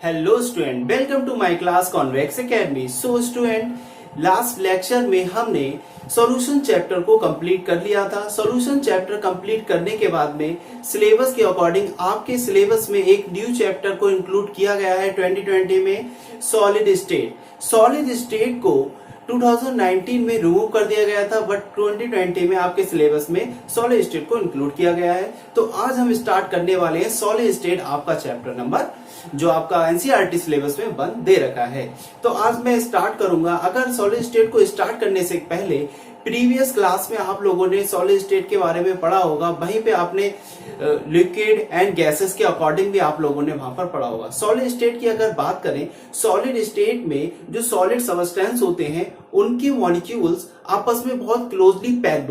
Hello student, welcome to my class Convex Academy. So student, last lecture में हमने solution chapter को complete कर लिया था। सॉल्यूशन चैप्टर कंप्लीट करने के बाद में सिलेबस के अकॉर्डिंग आपके सिलेबस में एक न्यू चैप्टर को इंक्लूड किया गया है 2020 में, सॉलिड स्टेट। सॉलिड स्टेट को 2019 में रिमूव कर दिया गया था, बट 2020 में आपके सिलेबस में सॉलिड स्टेट को इंक्लूड किया गया है। तो आज हम स्टार्ट करने वाले हैं सॉलिड स्टेट, आपका चैप्टर नंबर जो आपका एनसीईआरटी सिलेबस में बन दे रखा है। तो आज मैं स्टार्ट करूंगा। अगर सॉलिड स्टेट को स्टार्ट करने से पहले प्रीवियस क्लास में आप लोगों ने सॉलिड स्टेट के बारे में पढ़ा होगा, वहीं पे आपने लिक्विड एंड गैसेस के अकॉर्डिंग भी आप लोगों ने वहां पर पढ़ा होगा। सॉलिड स्टेट की अगर बात करें, सॉलिड स्टेट में जो सॉलिड सबस्टेंस होते हैं उनके मॉलिक्यूल्स आपस में बहुत क्लोजली पैक्ड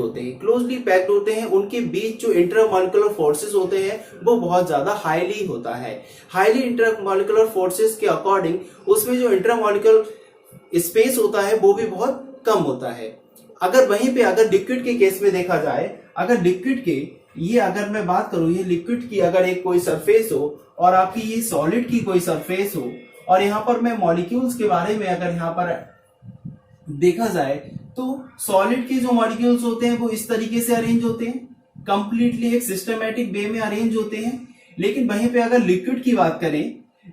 होते हैं। उनके बीच जो इंटरमॉलिक्यूलर फोर्सेस होते हैं वो बहुत ज्यादा हाईली होता है। हाईली इंटरमॉलिक्यूलर फोर्सेस के अकॉर्डिंग उसमें जो इंटरमॉलिक्यूलर स्पेस होता है वो भी बहुत कम होता है। अगर वहीं पे अगर लिक्विड के केस में देखा जाए, अगर लिक्विड के अगर मैं बात करूं, ये लिक्विड की अगर एक कोई सरफेस हो और आपकी ये सॉलिड की कोई सरफेस हो, और यहाँ पर मैं मॉलिक्यूल्स के बारे में अगर यहाँ पर देखा जाए तो सॉलिड के जो मॉलिक्यूल्स होते हैं वो इस तरीके से अरेंज होते हैं, कंप्लीटली एक सिस्टमैटिक वे में अरेंज होते हैं। लेकिन वहीं पे अगर लिक्विड की बात करें,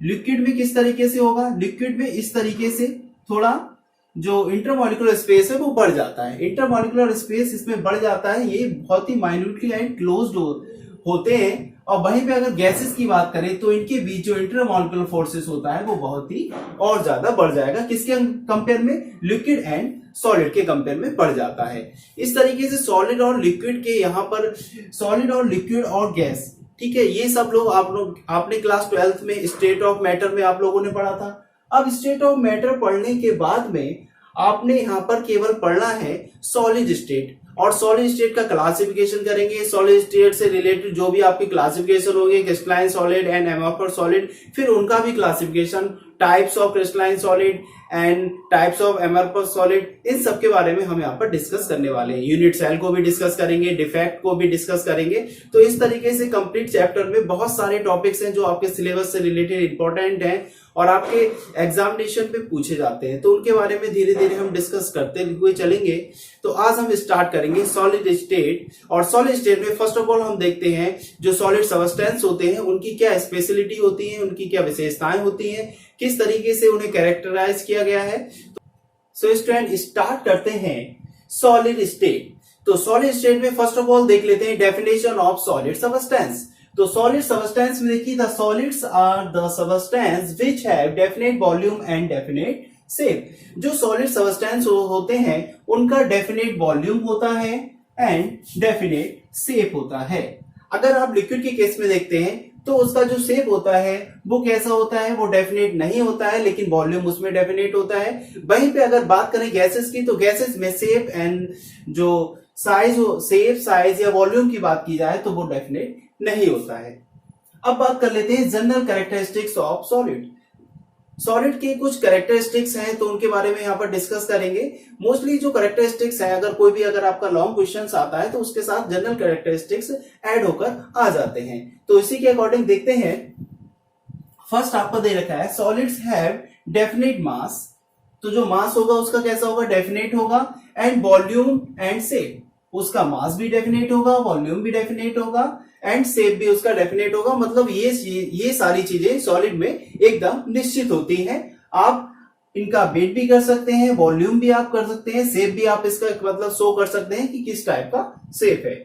लिक्विड में किस तरीके से होगा, लिक्विड में इस तरीके से थोड़ा जो इंटरमॉलिक्यूलर स्पेस है वो बढ़ जाता है। इंटरमॉलिक्यूलर स्पेस इसमें बढ़ जाता है, ये बहुत ही माइन्यूटली एंड क्लोज्ड होते हैं। और वहीं पे अगर गैसेस की बात करें तो इनके बीच जो इंटरमॉलिक्यूलर फोर्सेस होता है वो बहुत ही और ज्यादा बढ़ जाएगा। किसके कंपेयर में, लिक्विड एंड सॉलिड के कंपेयर में बढ़ जाता है। इस तरीके से सॉलिड और लिक्विड के यहाँ पर सॉलिड और लिक्विड और गैस, ठीक है, ये सब आपने क्लास 12th में स्टेट ऑफ मैटर में आप लोगों ने पढ़ा था। अब स्टेट ऑफ मैटर पढ़ने के बाद में आपने यहाँ पर केवल पढ़ना है सॉलिड स्टेट, और सॉलिड स्टेट का क्लासिफिकेशन करेंगे। सॉलिड स्टेट से रिलेटेड जो भी आपकी क्लासिफिकेशन होगी, crystalline solid and amorphous solid, फिर उनका भी classification, types of crystalline solid and types of amorphous solid, इन सब के बारे में हम यहाँ पर डिस्कस करने वाले हैं। यूनिट सेल को भी डिस्कस करेंगे, डिफेक्ट को भी डिस्कस करेंगे। तो इस तरीके से कंप्लीट चैप्टर में बहुत सारे टॉपिक्स हैं जो आपके सिलेबस से रिलेटेड इंपॉर्टेंट हैं और आपके एग्जामिनेशन पे पूछे जाते हैं। तो उनके बारे में धीरे धीरे हम डिस्कस करते हुए चलेंगे। तो आज हम स्टार्ट करेंगे सॉलिड स्टेट। और सॉलिड स्टेट में फर्स्ट ऑफ ऑल हम देखते हैं जो सॉलिड सबस्टेंस होते हैं उनकी क्या स्पेशलिटी होती है, उनकी क्या विशेषताएं होती हैं, किस तरीके से उन्हें कैरेक्टराइज किया गया है। सो स्टूडेंट, स्टार्ट करते हैं सॉलिड स्टेट। तो सॉलिड स्टेट में फर्स्ट ऑफ ऑल देख लेते हैं डेफिनेशन ऑफ सॉलिड सबस्टेंस। तो सॉलिड सबस्टेंस में देखिए, the solids are the substance which have definite volume and definite shape. जो सॉलिड सबस्टेंस होते हैं उनका डेफिनेट वॉल्यूम होता है एंड डेफिनेट शेप होता है। अगर आप लिक्विड के केस में देखते हैं तो उसका जो शेप होता है वो कैसा होता है, वो डेफिनेट नहीं होता है, लेकिन वॉल्यूम उसमें डेफिनेट होता है। वहीं पे अगर बात करें गैसेस की, तो गैसेस में शेप एंड जो साइज हो, शेप, साइज या वॉल्यूम की बात की जाए तो वो डेफिनेट नहीं होता है। अब बात कर लेते हैं general characteristics of solid. Solid के कुछ कैरेक्टरिस्टिक्स हैं तो उनके बारे में यहाँ पर डिस्कस करेंगे। मोस्टली जो कैरेक्टरिस्टिक्स हैं, अगर आपका लॉन्ग क्वेश्चन आता है तो उसके साथ जनरल कैरेक्टरिस्टिक्स ऐड होकर आ जाते हैं। तो इसी के अकॉर्डिंग देखते हैं। फर्स्ट आपको दे रखा है सॉलिड्स हैव डेफिनेट मास। तो जो मास होगा उसका कैसा होगा, डेफिनेट होगा। एंड वॉल्यूम एंड शेप, उसका मास भी डेफिनेट होगा, वॉल्यूम भी डेफिनेट होगा एंड शेप भी उसका डेफिनेट होगा। मतलब ये सारी चीजें सॉलिड में एकदम निश्चित होती हैं। आप इनका वेट भी कर सकते हैं, वॉल्यूम भी आप कर सकते हैं, शेप भी आप इसका मतलब शो कर सकते हैं कि किस टाइप का शेप है।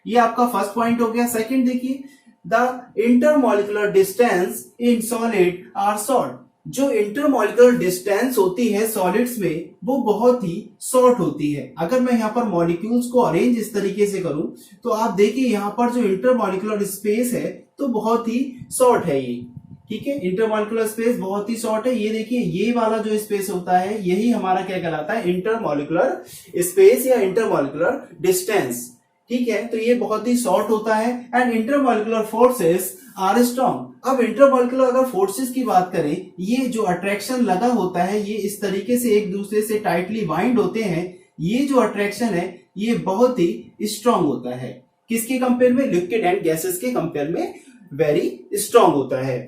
ये आपका फर्स्ट पॉइंट हो गया। सेकंड देखिए, the intermolecular distance in solid are short. जो इंटरमॉलिक्यूलर डिस्टेंस होती है सॉलिड्स में वो बहुत ही शॉर्ट होती है। अगर मैं यहाँ पर मॉलिक्यूल्स को अरेंज इस तरीके से करूं तो आप देखिए यहाँ पर जो इंटरमॉलिक्यूलर स्पेस है तो बहुत ही शॉर्ट है ये, ठीक है। इंटरमॉलिक्यूलर स्पेस बहुत ही शॉर्ट है। ये देखिए, ये वाला जो स्पेस होता है यही हमारा क्या कहलाता है, इंटरमॉलिक्यूलर स्पेस या इंटरमॉलिक्यूलर डिस्टेंस, ठीक है। तो ये बहुत ही शॉर्ट होता है। And intermolecular forces are strong. अब इंटरमॉलिक्यूलर अगर फोर्सेस की बात करें, ये जो अट्रैक्शन लगा होता है ये इस तरीके से एक दूसरे से टाइटली बाइंड होते हैं। ये जो अट्रैक्शन है ये बहुत ही स्ट्रॉन्ग होता है। किसके कंपेयर में, लिक्विड एंड गैसेस के कंपेयर में वेरी स्ट्रॉन्ग होता है।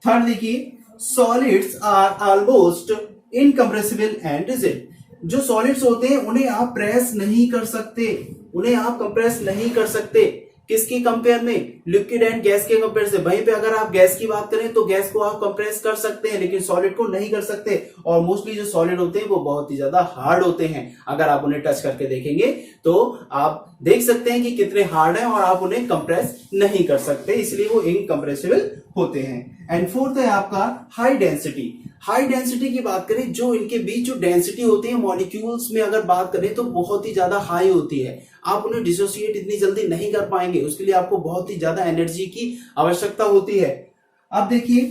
थर्ड देखिए, solids are almost incompressible and rigid. जो सॉलिड्स होते हैं उन्हें आप प्रेस नहीं कर सकते, उन्हें आप कंप्रेस नहीं कर सकते। किसके कंपेयर में? लिक्विड एंड गैस के कंपेयर से। वहीं पे अगर आप गैस की बात करें तो गैस को आप कंप्रेस कर सकते हैं, लेकिन सॉलिड को नहीं कर सकते। और मोस्टली जो सॉलिड होते हैं वो बहुत ही ज्यादा हार्ड होते हैं। अगर आप उन्हें टच करके देखेंगे तो आप देख सकते हैं कि कितने हार्ड हैं, और आप उन्हें कंप्रेस नहीं कर सकते, इसलिए वो इनकम्प्रेसिबल होते हैं। एंड फोर्थ है आपका हाई डेंसिटी। हाई डेंसिटी की बात करें, जो इनके बीच जो डेंसिटी होती है मॉलिक्यूल्स में अगर बात करें तो बहुत ही ज्यादा हाई होती है। आप उन्हें डिसोसिएट इतनी जल्दी नहीं कर पाएंगे, उसके लिए आपको बहुत ही ज्यादा एनर्जी की आवश्यकता होती है। अब देखिए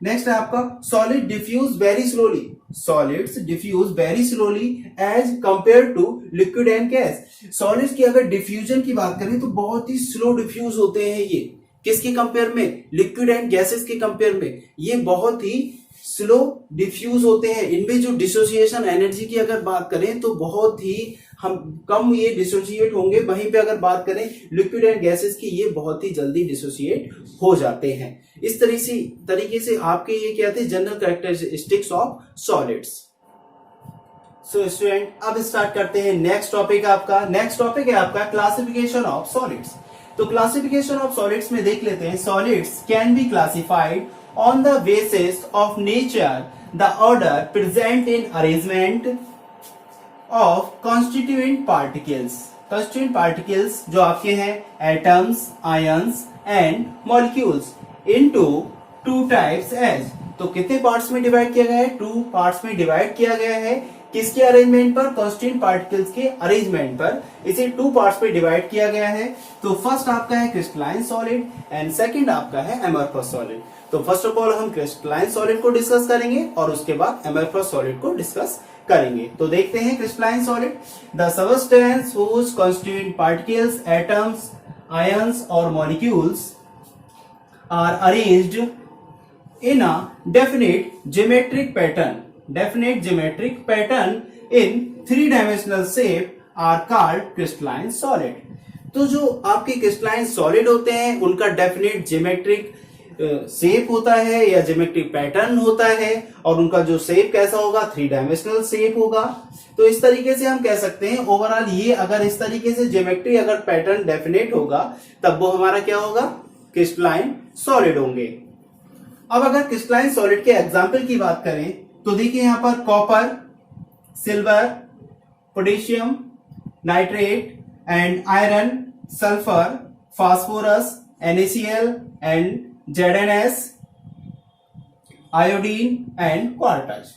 नेक्स्ट है आपका solid diffuse very slowly. Solids diffuse very slowly as compare to liquid and gas. Solids की अगर डिफ्यूजन की बात करें तो बहुत ही स्लो डिफ्यूज होते हैं ये। किसके कंपेयर में? लिक्विड एंड गैसेस के कंपेयर में ये बहुत ही स्लो डिफ्यूज होते हैं। इनमें जो डिसोसिएशन एनर्जी की अगर बात करें तो बहुत ही हम कम ये डिसोसिएट होंगे। वहीं पे अगर बात करें लिक्विड एंड गैसेस की, ये बहुत ही जल्दी डिसोसिएट हो जाते हैं। इस तरीके से आपके ये क्या थे general characteristics of solids. So student अब स्टार्ट करते हैं नेक्स्ट टॉपिक आपका। नेक्स्ट टॉपिक है आपका क्लासिफिकेशन ऑफ सॉलिड्स। तो क्लासिफिकेशन ऑफ सॉलिड्स में देख लेते हैं, solids can be classified on the basis of nature, the order present in arrangement of constituent particles. Constituent particles जो आपके हैं atoms, ions and molecules into two types as। तो कितने पार्ट्स में डिवाइड किया गया है? 2 पार्ट्स में डिवाइड किया गया है। किसके अरेंजमेंट पर? कॉन्स्टिट्यूएंट पार्टिकल्स के अरेंजमेंट पर इसे 2 पार्ट्स में डिवाइड किया गया है। तो फर्स्ट आपका है क्रिस्टलाइन सॉलिड एंड सेकंड आपका है एमरफस सॉलिड। तो फर्स्ट ऑफ ऑल हम क्रिस्टलाइन सॉलिड को डिस्कस करेंगे और उसके बाद एमरफस सॉलिड को डिस्कस करेंगे। तो देखते हैं crystalline solid. The substance whose constituent particles, atoms, ions और molecules are arranged in a definite geometric pattern in 3-dimensional shape are called crystalline solid। तो जो आपके क्रिस्टलाइन सॉलिड होते हैं उनका डेफिनेट ज्योमेट्रिक शेप होता है या ज्योमेट्रिक पैटर्न होता है, और उनका जो शेप कैसा होगा? 3-dimensional शेप होगा। तो इस तरीके से हम कह सकते हैं ओवरऑल ये अगर इस तरीके से ज्योमेट्री अगर पैटर्न डेफिनेट होगा तब वो हमारा क्या होगा? क्रिस्टलाइन सॉलिड होंगे। अब अगर क्रिस्टलाइन सॉलिड के एग्जाम्पल की बात करें तो देखिए यहां पर copper, silver, potassium, nitrate and iron, sulphur, phosphorus, NaCl and ZnS, iodine and quartz.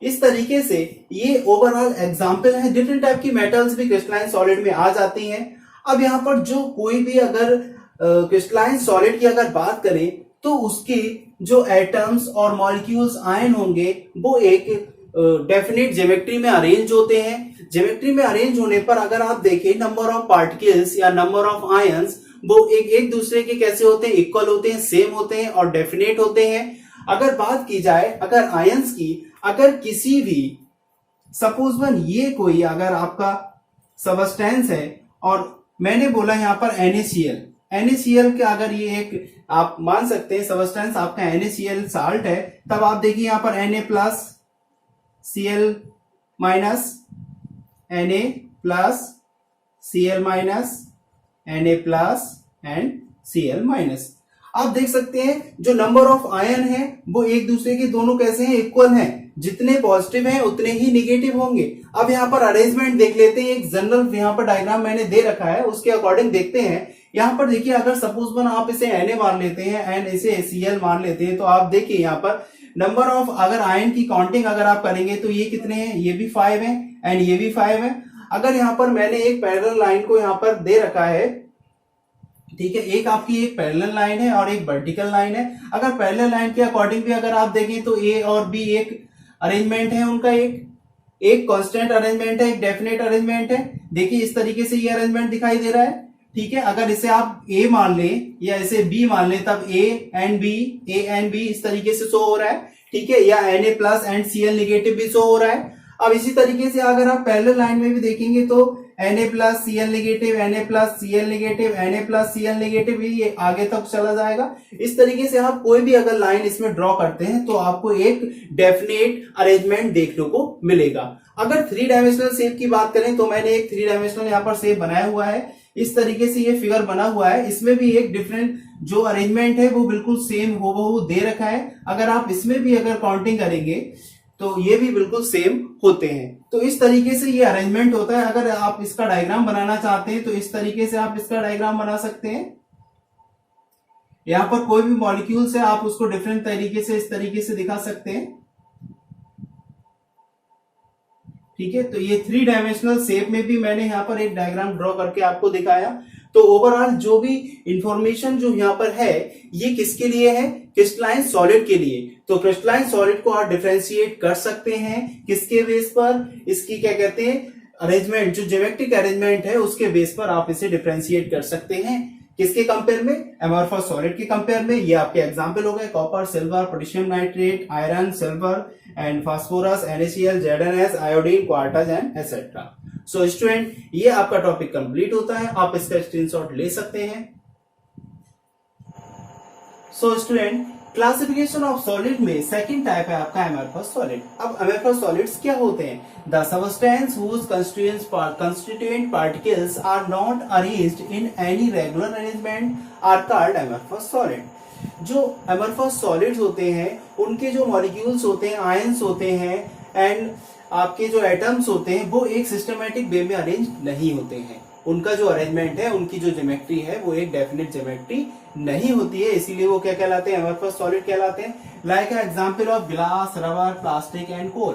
इस तरीके से ये ओवरऑल एग्जाम्पल है। डिफरेंट टाइप की मेटल्स भी क्रिस्टलाइन सॉलिड में आ जाती हैं। अब यहां पर जो कोई भी अगर क्रिस्टलाइन सॉलिड की अगर बात करें तो उसके जो एटम्स और मॉलिक्यूल्स आयन होंगे वो एक डेफिनेट ज्योमेट्री में अरेंज होते हैं। ज्योमेट्री में अरेंज होने पर अगर आप देखें नंबर ऑफ पार्टिकल्स या नंबर ऑफ आयंस वो एक दूसरे के कैसे होते हैं? इक्वल होते हैं, सेम होते हैं और डेफिनेट होते हैं। अगर बात की जाए अगर आयंस की, अगर किसी भी सपोज वन ये कोई अगर आपका सबस्टेंस है और मैंने बोला यहां पर NaCl का अगर ये एक आप मान सकते हैं सबस्टेंस आपका NaCl साल्ट है, तब आप देखिए यहां पर Na plus Cl minus, Na plus Cl minus, Na plus and Cl minus. आप देख सकते हैं जो नंबर ऑफ आयन है वो एक दूसरे के दोनों कैसे हैं? इक्वल हैं। जितने पॉजिटिव हैं उतने ही निगेटिव होंगे। अब यहाँ पर अरेंजमेंट देख लेते हैं। एक जनरल यहाँ पर डायग्राम मैंने दे रखा है, उसके अकॉर्डिंग देखते हैं। यहाँ पर देखिए अगर सपोज वन आप इसे Na मान लेते हैं एंड इसे Cl मान लेते हैं तो आप देखिए यहाँ पर नंबर ऑफ अगर आयन की काउंटिंग अगर आप करेंगे तो ये कितने हैं? ये भी 5 है एंड ये भी 5 है। अगर यहाँ पर मैंने एक पैरेलल लाइन को यहाँ पर दे रखा है, ठीक है, एक आपकी एक पैरेलल लाइन है और एक वर्टिकल लाइन है। अगर पैरेलल लाइन के अकॉर्डिंग भी अगर आप देखें तो ए और बी एक अरेंजमेंट है उनका, एक कांस्टेंट अरेंजमेंट है, एक डेफिनेट अरेंजमेंट है। देखिए इस तरीके से ये अरेंजमेंट दिखाई दे रहा है, ठीक है। अगर इसे आप ए मान लें या इसे बी मान लें तब ए एंड बी इस तरीके से शो हो रहा है, ठीक है, या Na plus and Cl negative भी शो हो रहा है। अब इसी तरीके से अगर आप पैरेलल लाइन में भी देखेंगे तो Na plus Cl negative, Na plus Cl negative, Na plus Cl negative, ये आगे तक चला जाएगा। इस तरीके से आप कोई भी अगर लाइन इसमें ड्रॉ करते हैं तो आपको एक डेफिनेट अरेंजमेंट देखने को मिलेगा। अगर 3 डायमेंशनल शेप की बात करें तो मैंने एक 3 डायमेंशनल यहाँ पर शेप बनाया हुआ है। इस तरीके से ये फिगर बना हुआ है। इसमें भी एक डिफरेंट जो अरेंजमेंट है वो बिल्कुल सेम हूबहू दे रखा है। अगर आप इसमें भी अगर काउंटिंग करेंगे तो ये भी बिल्कुल सेम होते हैं। तो इस तरीके से ये अरेंजमेंट होता है। अगर आप इसका डायग्राम बनाना चाहते हैं तो इस तरीके से आप इसका डायग्राम बना सकते हैं। यहां पर कोई भी मॉलिक्यूल्स है आप उसको डिफरेंट तरीके से इस तरीके से दिखा सकते हैं। ठीक है, तो ये 3 डायमेंशनल शेप में भी मैंने यहाँ पर एक डायग्राम ड्रॉ करके आपको दिखाया। तो ओवरऑल जो भी इंफॉर्मेशन जो यहाँ पर है ये किसके लिए है? क्रिस्टलाइन सॉलिड के लिए। तो क्रिस्टलाइन सॉलिड को आप डिफरेंशिएट कर सकते हैं किसके बेस पर? इसकी क्या कहते हैं अरेंजमेंट, जो ज्योमेट्रिक अरेंजमेंट है उसके बेस पर आप इसे डिफरेंशिएट कर सकते हैं। किसके कंपेयर में? एमोर्फस सॉलिड के कंपेयर में। ये आपके एग्जांपल हो गए copper, silver, potassium nitrate, iron, silver and phosphorus, NaCl, ZnS, iodine, quartz and etcetera. So student ये आपका टॉपिक कंप्लीट होता है। आप इसका स्क्रीनशॉट ले सकते हैं। So student classification of solid में सेकंड टाइप है आपका एमोर्फस सॉलिड। अब एमोर्फस सॉलिड्स क्या होते हैं? The substance whose constituent particles are not arranged in any regular arrangement are called amorphous solid। जो एमोर्फस सॉलिड्स होते हैं उनके जो मॉलिक्यूल्स होते हैं, आयंस होते हैं एंड आपके जो एटम्स होते हैं वो एक सिस्टमैटिक वे में अरेंज नहीं होते हैं। उनका जो अरेंजमेंट है, उनकी जो ज्योमेट्री है वो एक डेफिनेट ज्योमेट्री नहीं होती है, इसीलिए वो क्या कहलाते हैं? एमोर्फस सॉलिड कहलाते हैं। Like example of glass, rubber, plastic and coal.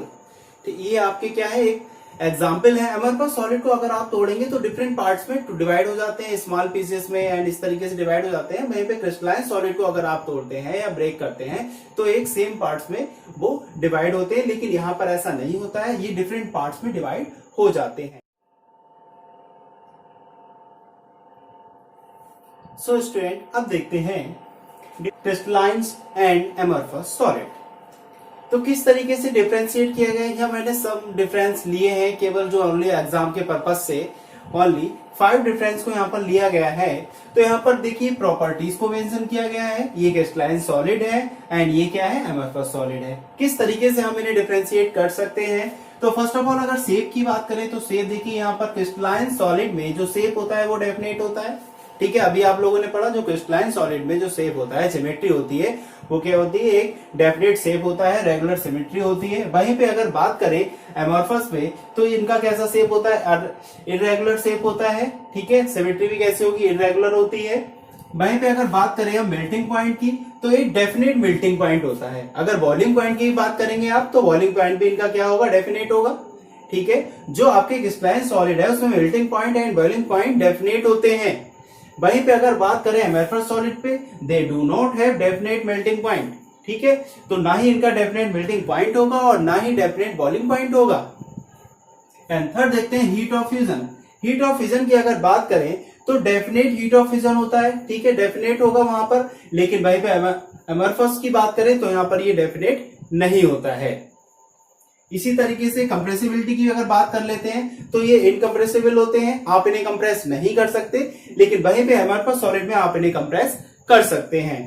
तो ये आपके क्या है? एक एग्जाम्पल है। एमोर्फस सॉलिड को अगर आप तोड़ेंगे तो डिफरेंट पार्ट्स में डिवाइड हो जाते हैं, स्मॉल पीसेस में एंड इस तरीके से डिवाइड हो जाते हैं। वहीं पे क्रिस्टलाइन सॉलिड को अगर आप तोड़ते हैं या ब्रेक करते हैं तो एक सेम पार्ट्स में वो डिवाइड होते हैं, लेकिन यहाँ पर ऐसा नहीं होता है, ये डिफरेंट पार्ट्स में डिवाइड हो जाते हैं। सो स्टूडेंट अब देखते हैं क्रिस्टलाइन एंड एमोर्फस सॉलिड। तो किस तरीके से डिफरेंशिएट किया गया है? यहाँ मैंने सब डिफरेंस लिए हैं केवल जो ओनली एग्जाम के पर्पज से ओनली 5 डिफरेंस को यहाँ पर लिया गया है। तो यहाँ पर देखिए प्रॉपर्टीज को मेंशन किया गया है। ये क्रिस्टलाइन सॉलिड है एंड ये क्या है? एमोर्फस सॉलिड है। किस तरीके से हम इन्हें डिफरेंशिएट कर सकते हैं? तो फर्स्ट ऑफ ऑल अगर शेप की बात करें तो शेप देखिए यहाँ पर क्रिस्टलाइन सॉलिड में जो शेप होता है वो डेफिनेट होता है। ठीक है, अभी आप लोगों ने पढ़ा जो क्रिस्टलाइन सॉलिड में जो शेप होता है, सिमेट्री होती है, वो क्या होती है? एक डेफिनेट शेप होता है, रेगुलर सिमेट्री होती है। वहीं पे अगर बात करें एमोर्फस में तो इनका कैसा शेप होता है? इरेगुलर शेप होता है। ठीक है, सिमेट्री भी कैसे होगी? इरेगुलर होती है। वहीं पे अगर बात करें हम मेल्टिंग पॉइंट की तो एक डेफिनेट मेल्टिंग पॉइंट होता है। अगर बॉइलिंग पॉइंट की बात करेंगे आप तो बॉइलिंग पॉइंट भी इनका क्या होगा? डेफिनेट होगा। ठीक है, जो आपके क्रिस्टलाइन सॉलिड है उसमें melting point and boiling point definite होते हैं। वहीं पे अगर बात करें एमोर्फस सॉलिड पे, they do not have definite melting point. ठीक है, तो ना ही इनका डेफिनेट मेल्टिंग पॉइंट होगा और ना ही डेफिनेट बॉइलिंग पॉइंट होगा। एंड थर्ड देखते हैं heat of fusion. Heat of fusion की अगर बात करें तो डेफिनेट हीट ऑफ फ्यूजन होता है। ठीक है, डेफिनेट होगा वहां पर, लेकिन वहीं पे एमोर्फस की बात करें तो यहाँ पर ये डेफिनेट नहीं होता है। इसी तरीके से कंप्रेसिबिलिटी की अगर बात कर लेते हैं तो ये इनकंप्रेसिबल होते हैं, आप इन्हें कंप्रेस नहीं कर सकते, लेकिन वहीं पे एमोर्फस सॉलिड में आप इन्हें कंप्रेस कर सकते हैं।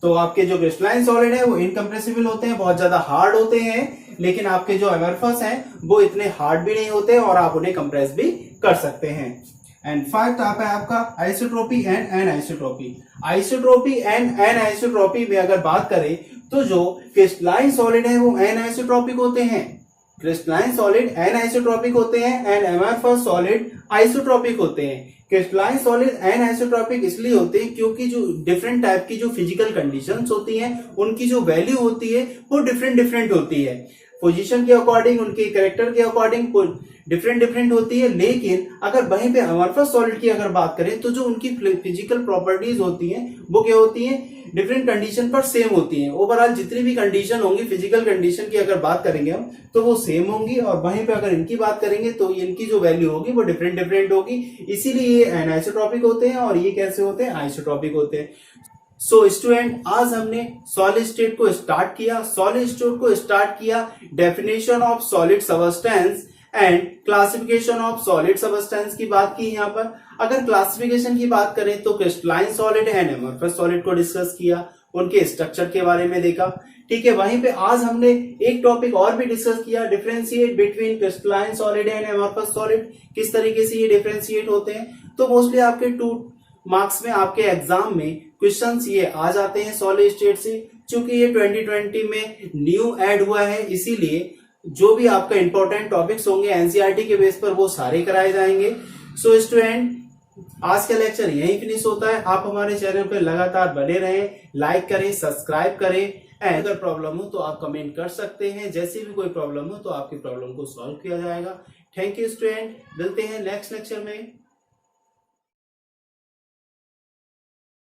तो आपके जो क्रिस्टलाइन सॉलिड है वो इनकंप्रेसिबल होते हैं, बहुत ज्यादा हार्ड होते हैं, लेकिन आपके जो एमोर्फस हैं वो इतने हार्ड भी नहीं होते और आप उन्हें कंप्रेस भी कर सकते हैं। एंड फाइव टाइप है आपका आइसोट्रोपी एंड एनआइसोट्रोपी। आइसोट्रोपी एंड एनआइसोट्रोपी में अगर बात करें तो जो क्रिस्टलाइन सॉलिड है वो एनआइसोट्रोपिक होते हैं, क्रिस्टलाइन सॉलिड एनआइसोट्रोपिक होते हैं एंड एमोर्फस सॉलिड आइसोट्रोपिक होते हैं। क्रिस्टलाइन सॉलिड एनआइसोट्रोपिक इसलिए होते हैं क्योंकि जो डिफरेंट टाइप की जो फिजिकल कंडीशंस होती हैं उनकी जो वैल्यू होती है वो डिफरेंट होती है। पोजीशन के अकॉर्डिंग, उनके कैरेक्टर के अकॉर्डिंग डिफरेंट होती है। लेकिन अगर वहीं पे एमोर्फस सॉलिड की अगर बात करें तो जो उनकी फिजिकल प्रॉपर्टीज होती हैं वो क्या होती हैं? डिफरेंट कंडीशन पर सेम होती हैं। ओवरऑल जितनी भी कंडीशन होंगी फिजिकल कंडीशन की अगर बात करेंगे हम तो वो सेम होंगी, और वहीं पे अगर इनकी बात करेंगे तो इनकी जो वैल्यू होगी वो डिफरेंट होगी। इसीलिए ये एनाइसोट्रॉपिक होते हैं और ये कैसे होते हैं? आइसोट्रॉपिक होते हैं। सो स्टूडेंट आज हमने सॉलिड स्टेट को स्टार्ट किया। Definition of solid substance and classification of solid substance की बात की यहाँ पर। अगर क्लासिफिकेशन की बात करें तो crystalline solid and amorphous solid को डिस्कस किया, उनके स्ट्रक्चर के बारे में देखा। ठीक है, वहीं पे आज हमने एक टॉपिक और भी डिस्कस किया, differentiate between crystalline solid and amorphous solid, किस तरीके से ये डिफरेंशिएट होते हैं। तो मोस्टली आपके 2 मार्क्स में आपके एग्जाम में क्वेश्चंस ये आ जाते हैं सॉलिड स्टेट से। चूंकि ये 2020 में न्यू ऐड हुआ है, इसीलिए जो भी आपका इंपॉर्टेंट टॉपिक्स होंगे एनसीईआरटी के बेस पर वो सारे कराए जाएंगे। सो स्टूडेंट, आज का लेक्चर यहीं फिनिश होता है। आप हमारे चैनल पर लगातार बने रहें, लाइक करें, सब्सक्राइब करें। एंड अगर प्रॉब्लम हो तो आप कमेंट कर सकते हैं, जैसे भी कोई प्रॉब्लम हो तो आपकी प्रॉब्लम को सॉल्व किया जाएगा। थैंक यू स्टूडेंट, मिलते हैं नेक्स्ट लेक्चर में।